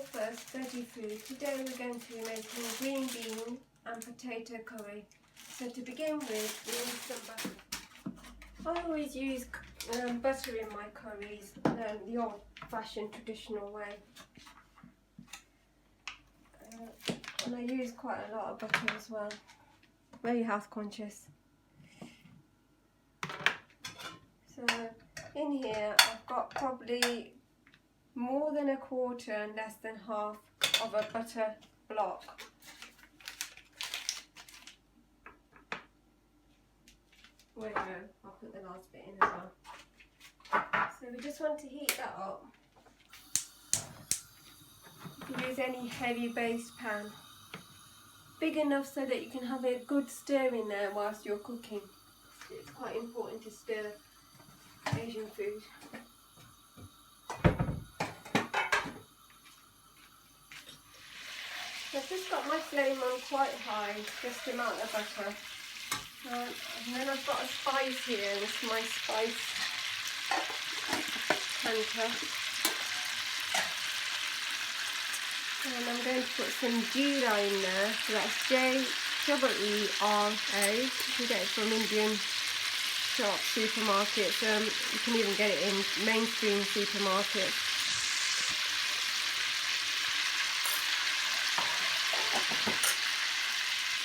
First veggie food. Today we're going to be making green bean and potato curry. So to begin with, we need some butter. I always use butter in my curries, the old-fashioned traditional way. And I use quite a lot of butter as well. Very health conscious. So in here I've got probably more than a quarter and less than half of a butter block. Wait a minute, I'll put the last bit in as well. So we just want to heat that up. You can use any heavy based pan. Big enough so that you can have a good stir in there whilst you're cooking. It's quite important to stir Asian food. I've just got my flame on quite high, just the amount of butter. And then I've got a spice here, this is my spice canter. And I'm going to put some jeera in there, so that's Jeera. You can get it from Indian shop supermarkets, you can even get it in mainstream supermarkets.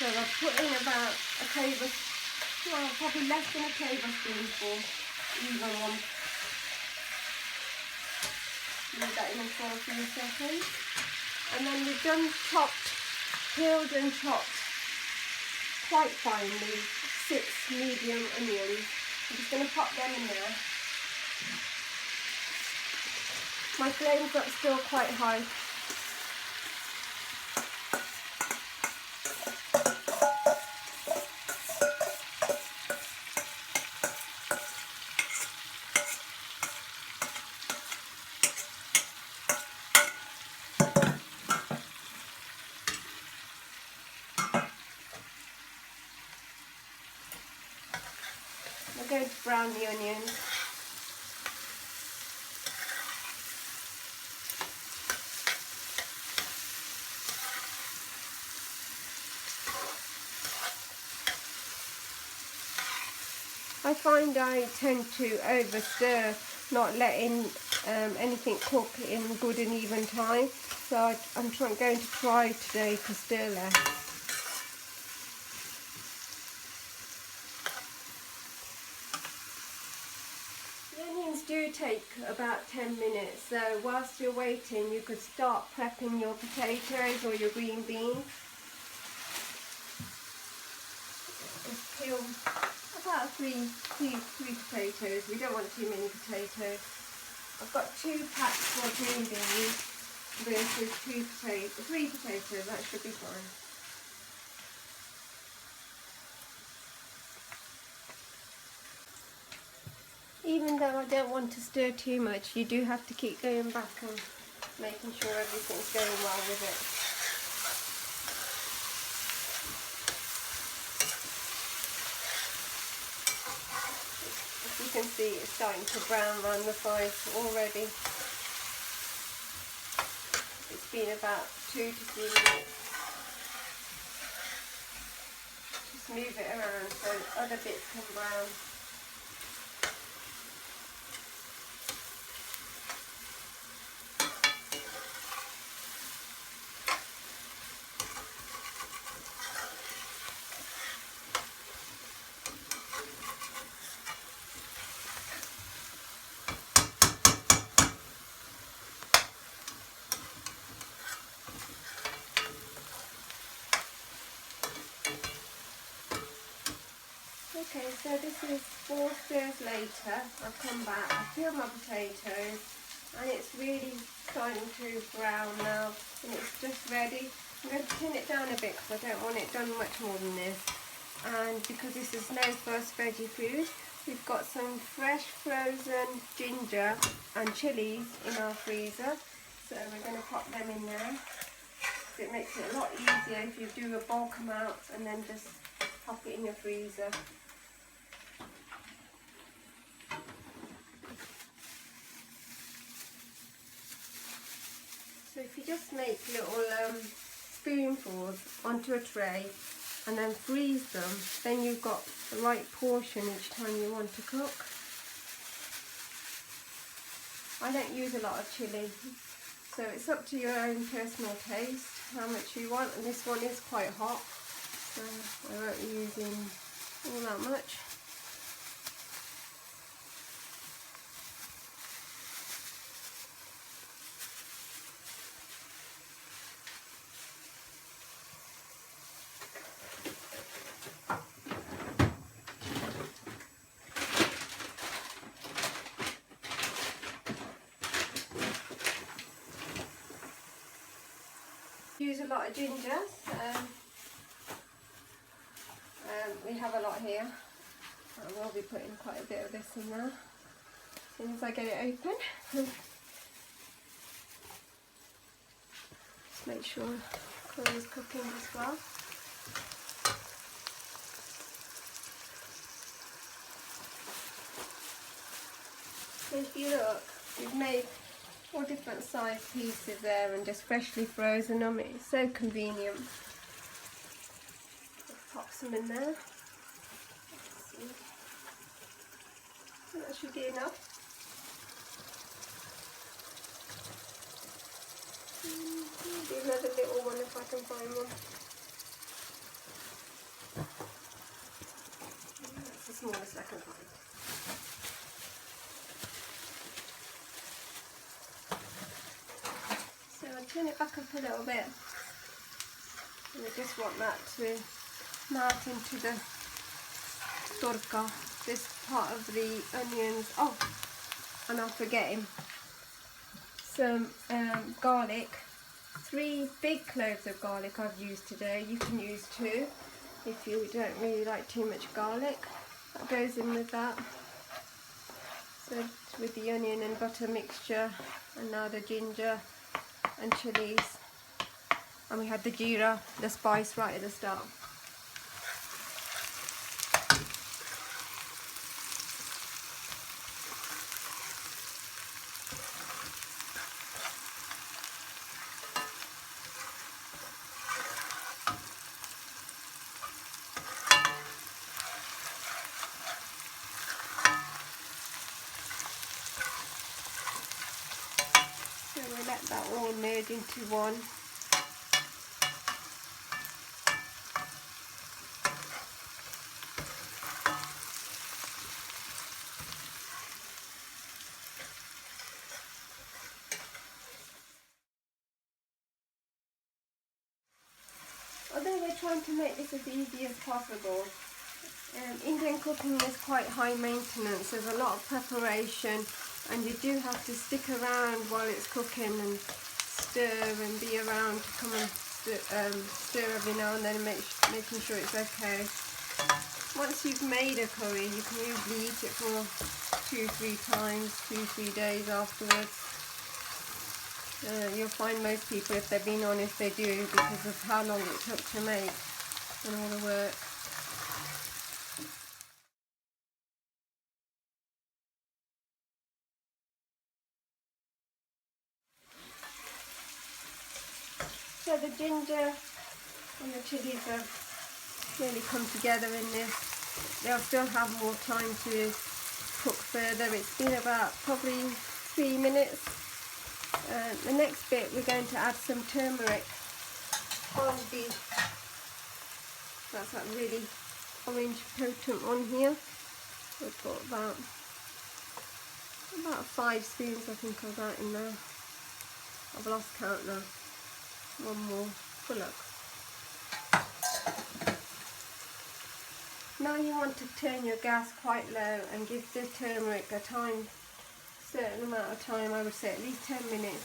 So I've put in about a tablespoon, well, probably less than a tablespoonful, even one. Leave that in for a few seconds. And then we've done peeled and chopped quite finely 6 medium onions. I'm just going to pop them in there. My flame's up still quite high. I'm going to brown the onions. I find I tend to over stir, not letting anything cook in good and even time. So I'm going to try today to stir less. The onions do take about 10 minutes, so whilst you're waiting you could start prepping your potatoes or your green beans. Just peel about three potatoes. We don't want too many potatoes. I've got 2 packs for green beans versus 3 potatoes, that should be fine. Even though I don't want to stir too much, you do have to keep going back and making sure everything's going well with it. As you can see, it's starting to brown around the sides already. It's been about 2 to 3 minutes. Just move it around so other bits can brown. Okay, so this is 4 stirs later. I've come back, I've peeled my potatoes and it's really starting to brown now and it's just ready. I'm going to turn it down a bit because I don't want it done much more than this. And because this is no fuss veggie food, we've got some fresh frozen ginger and chilies in our freezer. So we're going to pop them in there. So it makes it a lot easier if you do a bulk amount and then just pop it in your freezer. So if you just make little spoonfuls onto a tray and then freeze them. Then you've got the right portion each time you want to cook. I don't use a lot of chilli, so it's up to your own personal taste how much you want, and this one is quite hot, so I won't be using all that much. Use a lot of ginger, we have a lot here. I will be putting quite a bit of this in there as soon as I get it open. Just make sure curry is cooking as well. So if you look, we've made all different size pieces there and just freshly frozen them. It's so convenient. Just pop some in there. That should be enough. Maybe another little one if I can find one. That's the smallest I can find. So I'll turn it back up a little bit. And I just want that to melt into the torka, this part of the onions. Oh, and I'm forgetting some garlic. 3 big cloves of garlic I've used today. You can use 2 if you don't really like too much garlic. That goes in with that. So with the onion and butter mixture, and now the ginger and chilies, and we had the jeera, the spice, right at the start. So we'll let that all merge into one. Although we're trying to make this as easy as possible, Indian cooking is quite high maintenance. There's a lot of preparation, and you do have to stick around while it's cooking and stir and be around to come and stir every now and then and making sure it's okay. Once you've made a curry, you can usually eat it for 2-3 times, 2-3 days afterwards. You'll find most people, if they've been honest, they do, because of how long it took to make and all the work. So the ginger and the chilies have really come together in this. They'll still have more time to cook further. It's been about probably 3 minutes. The next bit, we're going to add some turmeric on the, that's that really orange potent one here. We've got about 5 spoons, I think, of that in there. I've lost count now. One more. Good luck. Now you want to turn your gas quite low and give the turmeric a certain amount of time, I would say at least 10 minutes,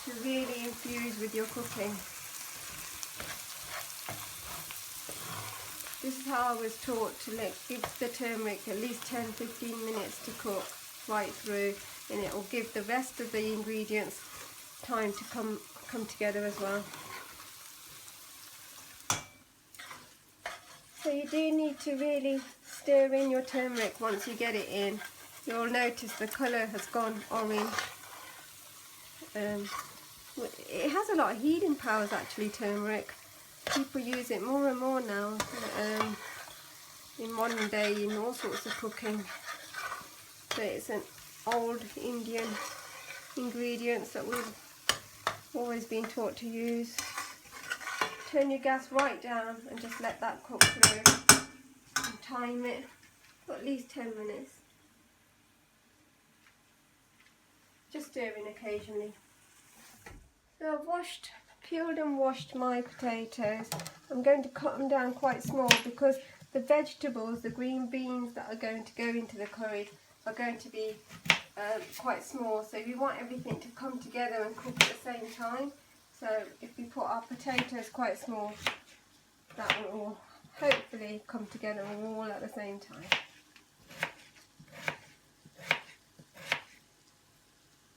to really infuse with your cooking. This is how I was taught to give the turmeric at least 10-15 minutes to cook right through, and it will give the rest of the ingredients time to come together as well. So you do need to really stir in your turmeric once you get it in. You'll notice the colour has gone orange. It has a lot of healing powers actually, turmeric. People use it more and more now in modern day in all sorts of cooking. So it's an old Indian ingredients that we've always been taught to use. Turn your gas right down and just let that cook through. And time it for at least 10 minutes. Just stirring occasionally. So I've peeled and washed my potatoes. I'm going to cut them down quite small because the vegetables, the green beans that are going to go into the curry are going to be quite small. So we want everything to come together and cook at the same time. So if we put our potatoes quite small, that will all hopefully come together all at the same time.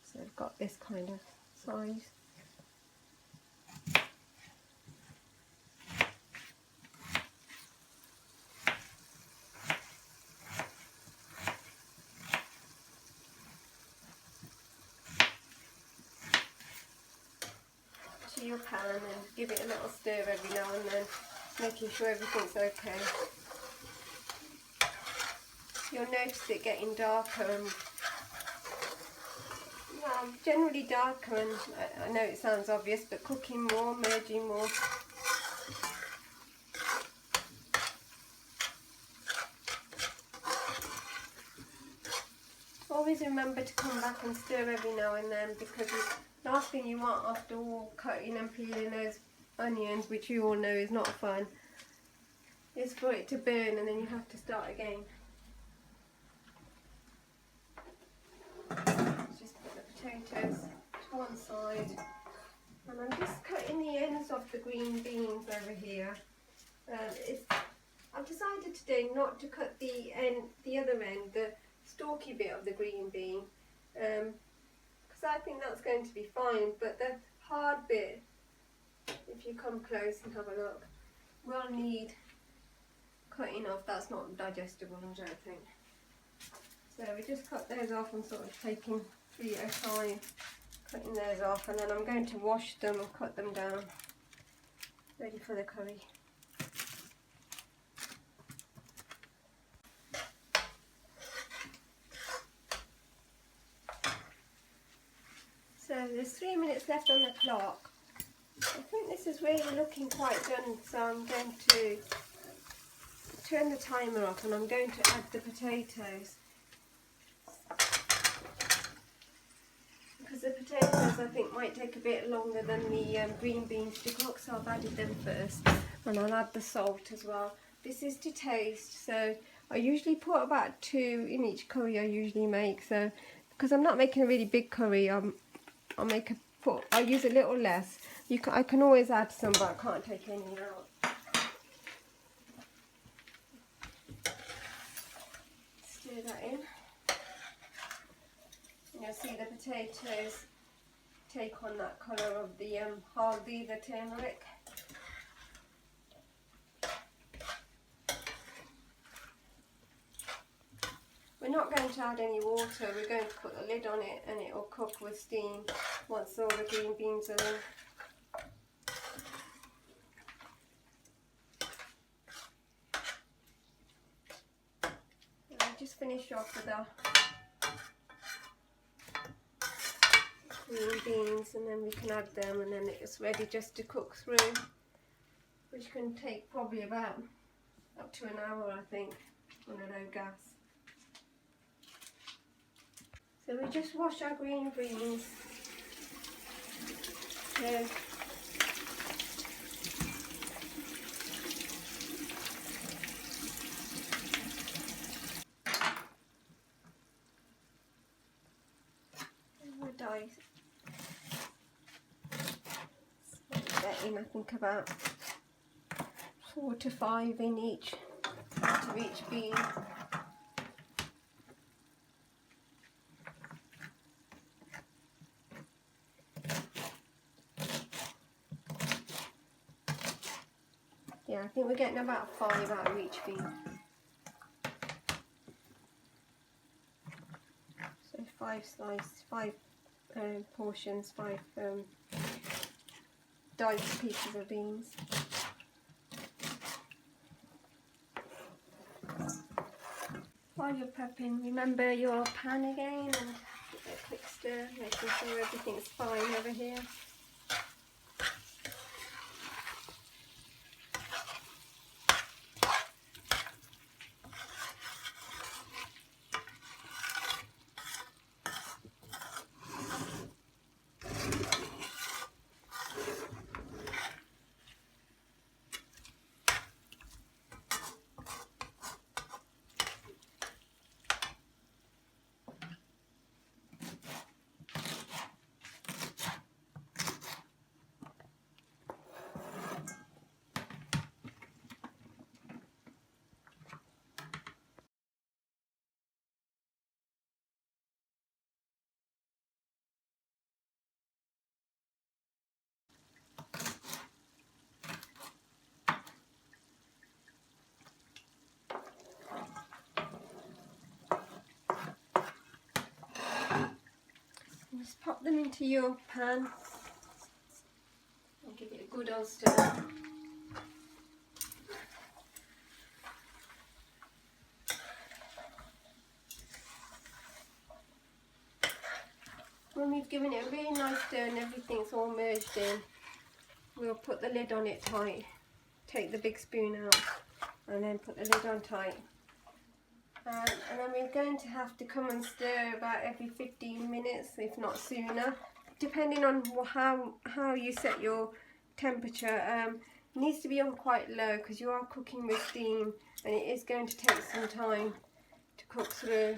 So I've got this kind of size. To your pan and give it a little stir every now and then, making sure everything's okay. You'll notice it getting darker and generally darker, and I know it sounds obvious, but cooking more, merging more. Always remember to come back and stir every now and then, because the last thing you want after all cutting and peeling those onions, which you all know is not fun, is for it to burn and then you have to start again. Just put the potatoes to one side, and I'm just cutting the ends of the green beans over here. I've decided today not to cut the other end, the stalky bit of the green bean, because I think that's going to be fine, but the hard bit, if you come close and have a look, will need cutting off. That's not digestible, I don't think. So we just cut those off and sort of taking 3 at a time, cutting those off, and then I'm going to wash them and cut them down, ready for the curry. So there's 3 minutes left on the clock. I think this is really looking quite done, so I'm going to turn the timer off and I'm going to add the potatoes. Because the potatoes I think might take a bit longer than the green beans to cook, so I've added them first, and I'll add the salt as well. This is to taste, so I usually put about 2 in each curry I usually make. So because I'm not making a really big curry, I'll use a little less. I can always add some, but I can't take any out. Stir that in. And you'll see the potatoes take on that colour of the haldi, the turmeric. We're not going to add any water, we're going to put the lid on it and it will cook with steam once all the green beans are in. And I'll just finish off with our green beans, and then we can add them, and then it's ready just to cook through, which can take probably about up to an hour, I think, on a low gas. So we just wash our green beans. We'll dice. I think about 4 to 5 in each, out of each bean. Yeah, I think we're getting about 5 out of each bean. So 5 portions, 5 diced pieces of beans. While you're prepping, remember your pan again and give it a quick stir, making sure everything's fine over here. Just pop them into your pan and give it a good old stir. When we've given it a really nice stir and everything's all merged in, we'll put the lid on it tight. Take the big spoon out and then put the lid on tight. And then we're going to have to come and stir about every 15 minutes, if not sooner, depending on how you set your temperature. It needs to be on quite low because you are cooking with steam and it is going to take some time to cook through.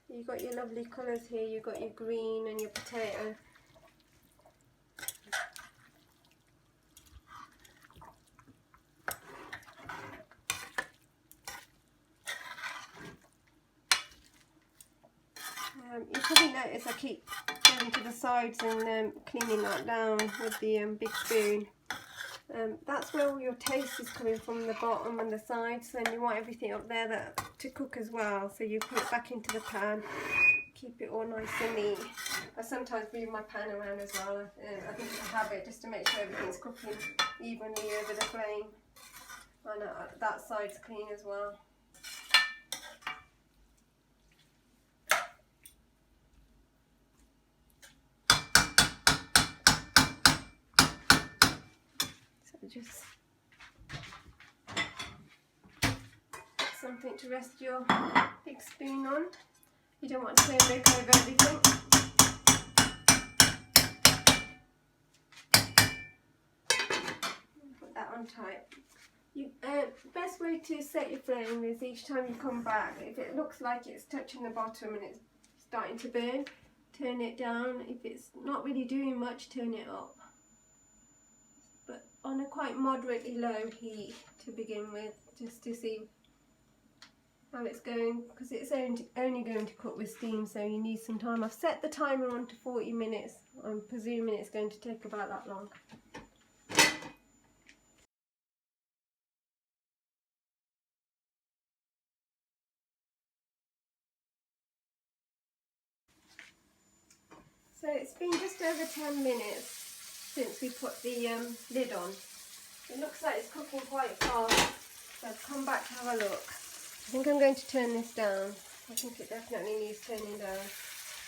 You've got your lovely colours here, you've got your green and your potato. You probably notice I keep going to the sides and cleaning that down with the big spoon. That's where all your taste is coming from, the bottom and the sides, and you want everything up there to cook as well. So you put it back into the pan, keep it all nice and neat. I sometimes move my pan around as well. I think it's a habit just to make sure everything's cooking evenly over the flame. And that side's clean as well. Just something to rest your big spoon on. You don't want to make over everything. Put that on tight. Best way to set your flame is each time you come back, if it looks like it's touching the bottom and it's starting to burn, turn it down. If it's not really doing much, turn it up. But on a quite moderately low heat to begin with, just to see how it's going, because it's only going to cook with steam, so you need some time. I've set the timer on to 40 minutes. I'm presuming it's going to take about that long. So it's been just over 10 minutes since we put the lid on. It looks like it's cooking quite fast, so I've come back to have a look. I think I'm going to turn this down. I think it definitely needs turning down.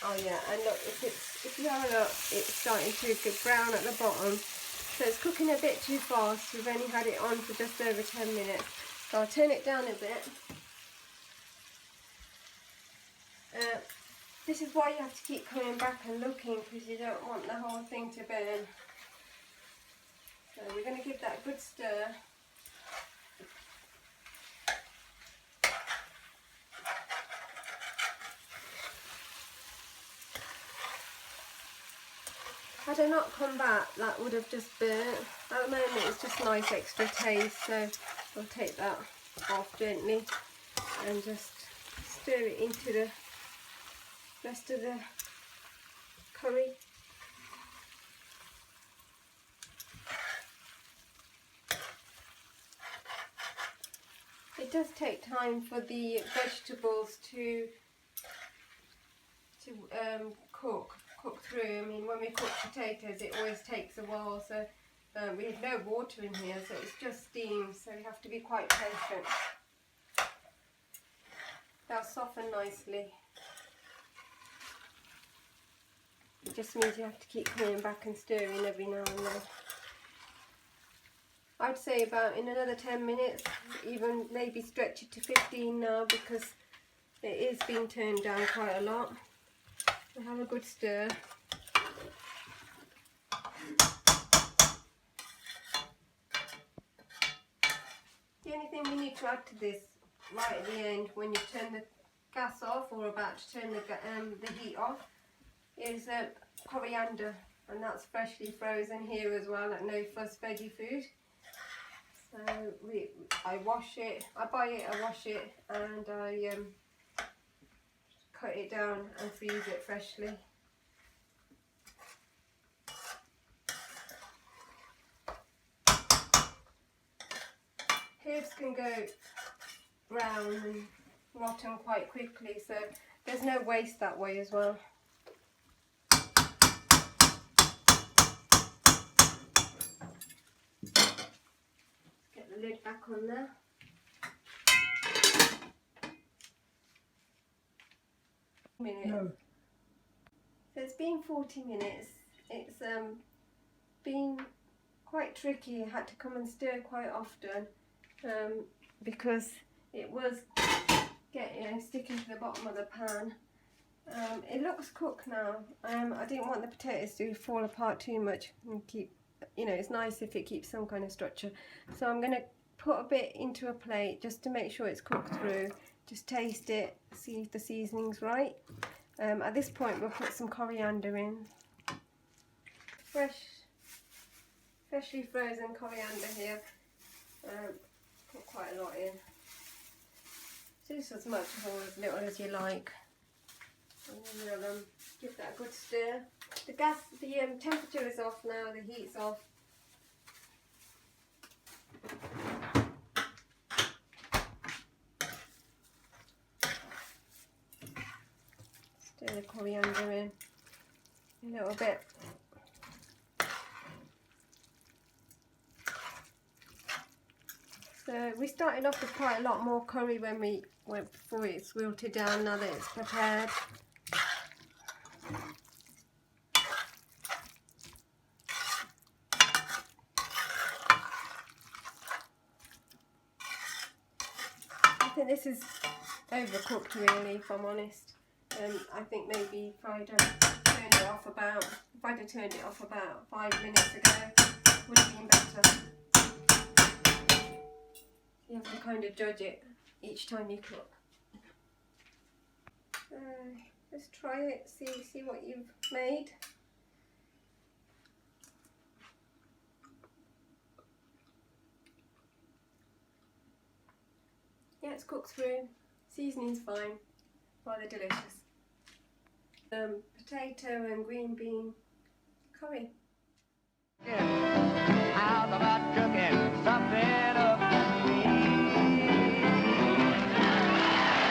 Oh yeah, and look, if you have a look, it's starting to get brown at the bottom. So it's cooking a bit too fast. We've only had it on for just over 10 minutes. So I'll turn it down a bit. This is why you have to keep coming back and looking, because you don't want the whole thing to burn. So we're going to give that a good stir. Had I not come back, that would have just burnt. At the moment it's just nice extra taste, so I'll take that off gently and just stir it into the rest of the curry. It does take time for the vegetables to cook cook through. I mean, when we cook potatoes, it always takes a while, so we have no water in here, so it's just steam, so you have to be quite patient. They'll soften nicely. It just means you have to keep coming back and stirring every now and then. I'd say about in another 10 minutes, even maybe stretch it to 15 now, because it is being turned down quite a lot. We'll have a good stir. The only thing we need to add to this right at the end, when you turn the gas off or about to turn the heat off, is coriander, and that's freshly frozen here as well at No Fuss Veggie Food. So I wash it, I buy it, I wash it, and I cut it down and freeze it freshly. Herbs can go brown and rotten quite quickly, so there's no waste that way as well. Get the lid back on there. No. So it's been 40 minutes. It's been quite tricky. I had to come and stir quite often because it was sticking to the bottom of the pan. It looks cooked now. I didn't want the potatoes to fall apart too much and keep, it's nice if it keeps some kind of structure. So I'm going to put a bit into a plate just to make sure it's cooked through. Just taste it, see if the seasoning's right. At this point we'll put some coriander in. Freshly frozen coriander here. Put quite a lot in. Just as much or as little as you like. And then we'll give that a good stir. The temperature is off now, the heat's off. Stir the coriander in a little bit. So we started off with quite a lot more curry when we went before it's wilted down. Now that it's prepared, I think this is overcooked really, if I'm honest. I think maybe if I'd turned it off about 5 minutes ago, it would have been better. You have to kind of judge it each time you cook. Just try it, see what you've made. Yeah, it's cooked through. Seasoning's fine. Rather delicious. Potato and green bean curry. How's about cooking something up?